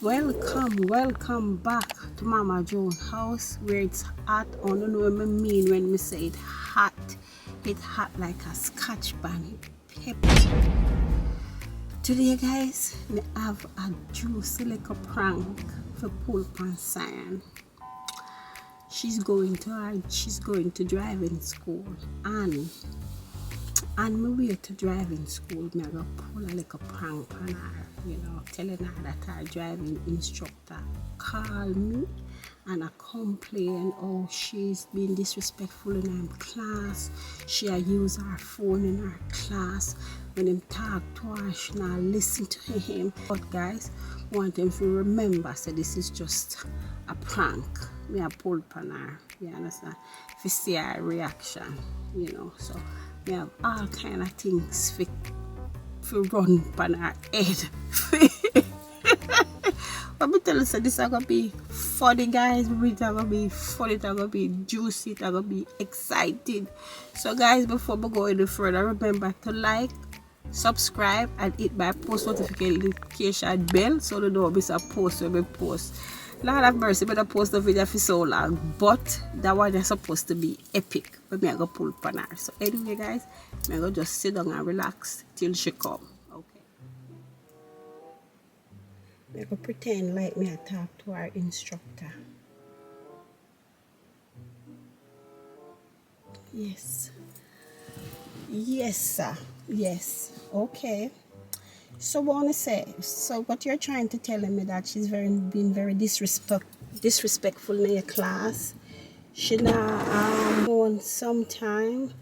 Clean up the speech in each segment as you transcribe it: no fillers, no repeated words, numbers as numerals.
Welcome back to Mama Jones house where it's hot. I don't know what I mean when I say it hot. It's hot like a scotch bunny pepper. Today guys, we have a juicy little prank for pull pan Cyan. She's going to driving school and on my way to driving school, me go pull a little prank on her, telling her that her driving instructor called me and I complain, oh, she's been disrespectful in her class. She use her phone in her class. When him talk to her, she not listen to him. But guys, want him to remember, so this is just a prank. Me a pull on her, you understand? If you see her reaction, so we have all kind of things for run on her head. But me tell you, so this is gonna be funny, guys. It's gonna be funny, it's gonna be juicy, it's gonna be exciting. So guys, before we go any further, remember to like, subscribe, and hit my post notification bell so you don't miss a post when we post. Lord have mercy, but I post the video for so long, but that one is supposed to be epic. But me I go pull up on her. So anyway guys, me I go just sit down and relax till she come. Okay. Me I go pretend like me I talk to our instructor. Yes. Yes, sir. Yes. Okay. So what I want to say, so what you're trying to tell me that she's been very disrespectful in your class. She not on some time,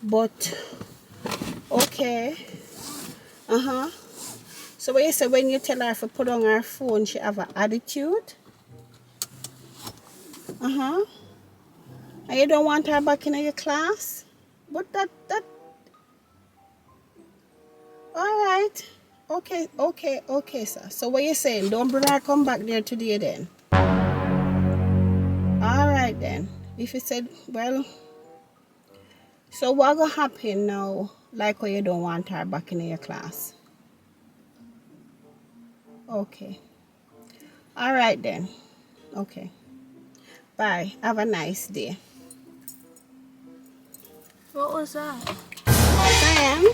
but okay. So what you say, when you tell her to put on her phone, she have an attitude? And you don't want her back in your class? But that all right. Okay, sir. So what you saying? Don't bring her come back there today then? Alright then. If you said, well, so what gonna happen now, like when you don't want her back in your class? Okay. Alright then. Okay. Bye. Have a nice day. What was that? Sam,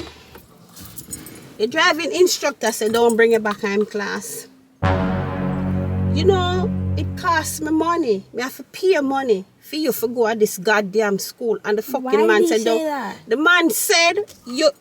the driving instructor said don't bring it back in class. It costs me money. Me have to pay money for you to go to this goddamn school. And the fucking man said don't. The man said you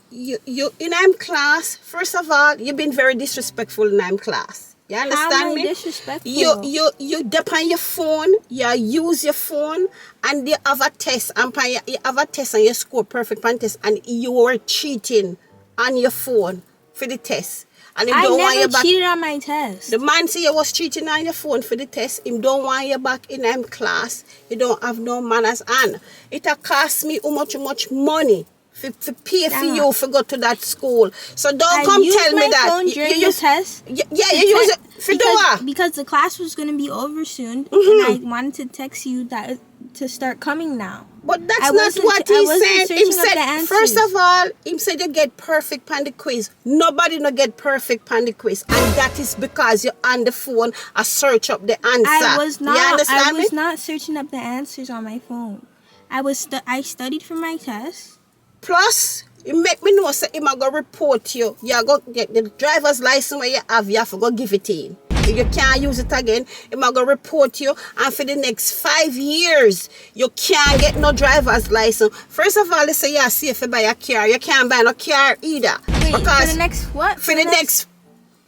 in I'm class. First of all, you've been very disrespectful in I'm class. You understand me? Disrespectful? You dip on your phone, you use your phone, and you have a test, and you have a test and you score perfect on test, and you were cheating on your phone for the test. And him don't want you back. Cheated on my test. The man say you was cheating on your phone for the test. Him don't want you back in him class. You don't have no manners, and it cost me how much money to pay for you to go to that school. So don't come tell me that. Phone during the test. Yeah, you use it for what? Because the class was going to be over soon, and I wanted to text you that to start coming now. But that's not what he said. He said, first of all, he said you get perfect on the quiz. Nobody no get perfect on the quiz. And that is because you're on the phone and search up the answer. I was not. You understand I was not searching up the answers on my phone. I studied for my test. Plus, you make me know that he might go report you. You go get the driver's license where you have to go give it in. If you can't use it again, he might go report you, and for the next 5 years, you can't get no driver's license. First of all, they say you're safe to buy a car. You can't buy no car either. Wait, because for the next what? For the next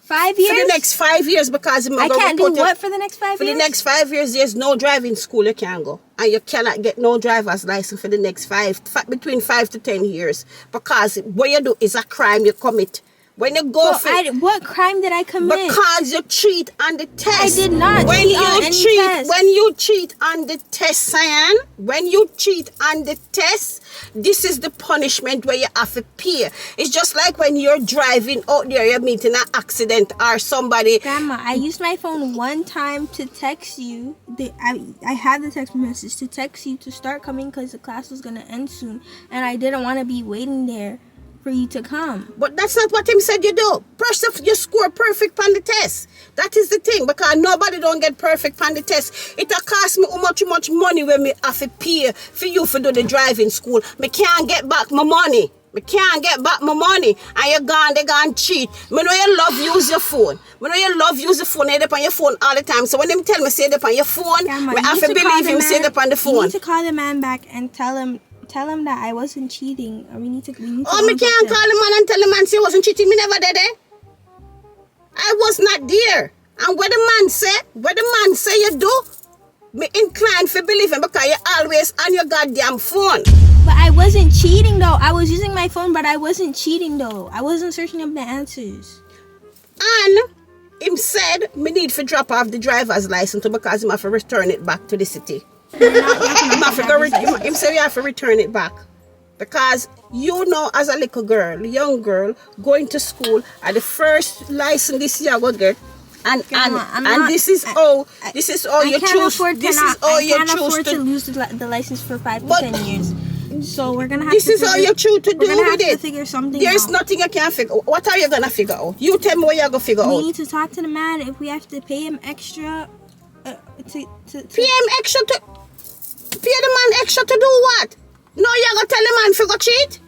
5 years? For the next 5 years, because I can't do what for the next 5 years? For the next 5 years, there's no driving school you can go. And you cannot get no driver's license for the next between 5 to 10 years. Because what you do is a crime you commit. When you go what crime did I commit? Because you cheat on the test. I did not when cheat on any test. When you cheat on the test, Cyan, when you cheat on the test, this is the punishment where you have to pay. It's just like when you're driving out there, you're meeting an accident or somebody. Grandma, I used my phone one time to text you. I had the text message to text you to start coming because the class was going to end soon. And I didn't want to be waiting there for you to come. But that's not what him said you do. First of you score perfect on the test. That is the thing, because nobody don't get perfect on the test. It'll cost me how much money when me have to pay for you for do the driving school. Me can't get back my money. Me can't get back my money. And you gone, they gone cheat. Me know you love use your phone. Me know you love use the phone. You on your phone all the time. So when them tell me say it on your phone, Grandma, me have to believe him say it on the phone. You need to call the man back and tell him that I wasn't cheating. Or we need to oh, me can't call the man and tell the man say he wasn't cheating. Me never did it. I was not there. And what the man say you do, me inclined for believing because you always on your goddamn phone. But I wasn't cheating though. I was using my phone, but I wasn't cheating though. I wasn't searching up the answers. And him said me need to drop off the driver's license because him have to return it back to the city. Him say you have to return it back. Because you know, as a little girl, young girl, going to school, at the first license this year I will get, this is all you choose. I can't afford to lose the license for 5 to 10 years. So we're gonna have this is all you choose to do with it. We're gonna have to figure something out. There's nothing you can figure. What are you gonna figure out? You tell me what you're gonna figure out. We need to talk to the man if we have to pay him extra. Pay him extra to pay the man extra to do what? No, you're gonna tell the man to go cheat?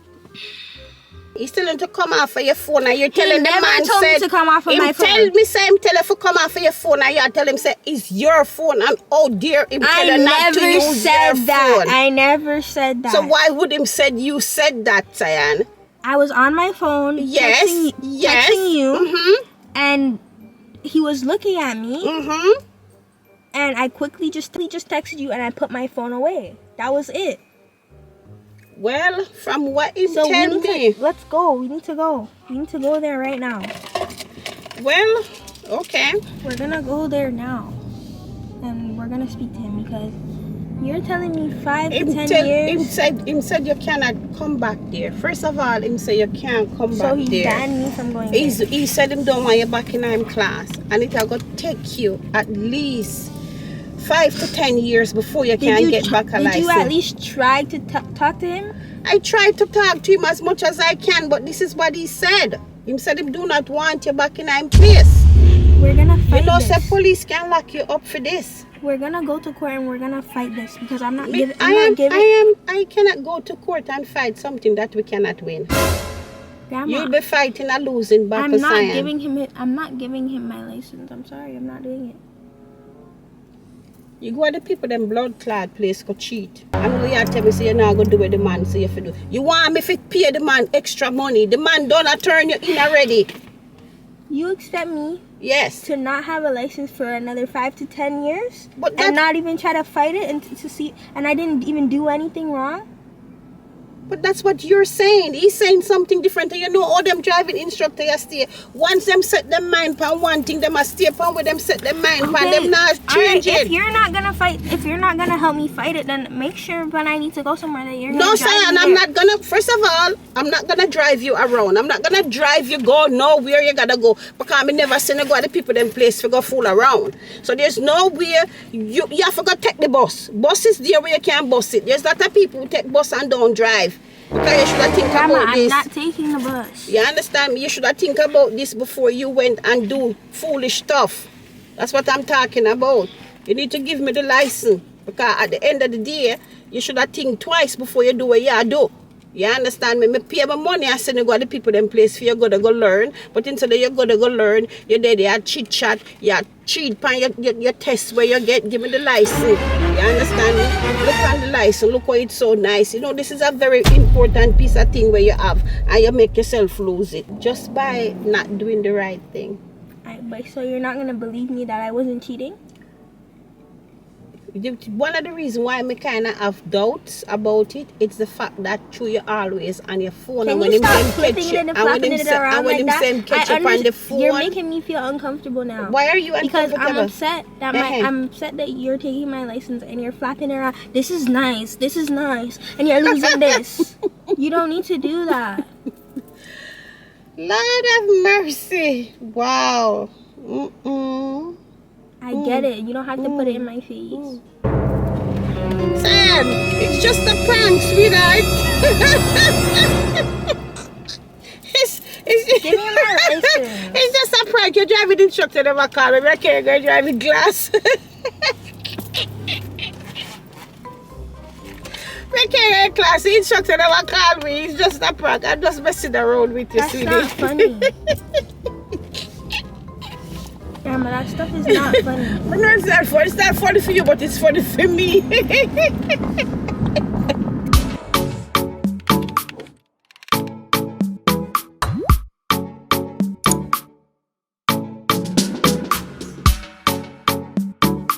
He's telling him to come off of your phone and you're telling the man told me to come off of my phone. Tell me say him tell him to come off of your phone and you tell him say it's your phone and oh dear him tell him not to use your phone. I never said that. So why would him said you said that, Cyan? I was on my phone texting you and he was looking at me and I quickly just texted you and I put my phone away. That was it. Well, from what he told me. Let's go. We need to go. We need to go there right now. Well, okay. We're going to go there now. And we're going to speak to him because you're telling me 5 to 10 years. Him said you cannot come back there. First of all, him said you can't come back there. So he banned me from going there. He said him don't want you back in him class. And it'll go take you at least 5 to 10 years before you can get back a license. Did you at least try to talk to him? I tried to talk to him as much as I can, but this is what he said. He said he do not want you back in him place. We're gonna fight You know, this. say police can lock you up for this. We're gonna go to court and we're gonna fight this because I cannot go to court and fight something that we cannot win. Grandma, You'll be fighting a losing battle. I'm not giving him my license. I'm sorry, I'm not doing it. You go to the people them blood clot place go cheat. I know you tell me say you're not gonna do what the man say you have to do. You want me to pay the man extra money. The man don't turn you in already. You expect me to not have a license for another 5 to 10 years? But and not even try to fight it and to see and I didn't even do anything wrong? But that's what you're saying. He's saying something different. And you know all them driving instructors stay. Once them set their mind on one thing, they must stay upon where them set their mind on. Them not changing. Right, if you're not gonna help me fight it, then make sure when I need to go somewhere that you're gonna No, Cyan, I'm not gonna. First of all, I'm not gonna drive you around. I'm not gonna drive you go nowhere you gotta go because I never seen you go to the people them place to go fool around. So there's nowhere you have to go take the bus. Bus is there where you can bus it. There's a lot of people who take bus and don't drive. Okay, you should have think about this. I'm not taking the bus. You understand me? You should have think about this before you went and do foolish stuff. That's what I'm talking about. You need to give me the license. Because at the end of the day, you should have think twice before you do what you do. You understand me? Me pay my money and send you go to the people them place for you go to go learn. But instead of you go to go learn, you're there, you chit chat, you cheat on your test where you give me the license. You understand me? Look on the license, look how it's so nice. You know, this is a very important piece of thing where you have and you make yourself lose it. Just by not doing the right thing. So you're not going to believe me that I wasn't cheating? One of the reasons why I kind of have doubts about it, it's the fact that you're always on your phone. Can you stop flipping it and flapping it around like that? You're making me feel uncomfortable now. Why are you uncomfortable? Because I'm upset that I'm upset that you're taking my license and you're flapping it around. This is nice, and you're losing this. You don't need to do that. Lord have mercy! Wow. I get it. You don't have to put it in my face. Sam, it's just a prank, sweetheart. Give me my license. It's just a prank. Your driving instructor never called me. I can't go driving class. I can't go class. The instructor never called me. It's just a prank. I'm just messing around with you, That's sweetie. not funny. Yeah, but that stuff is not funny. No, it's not funny. It's not funny for you, but it's funny for me.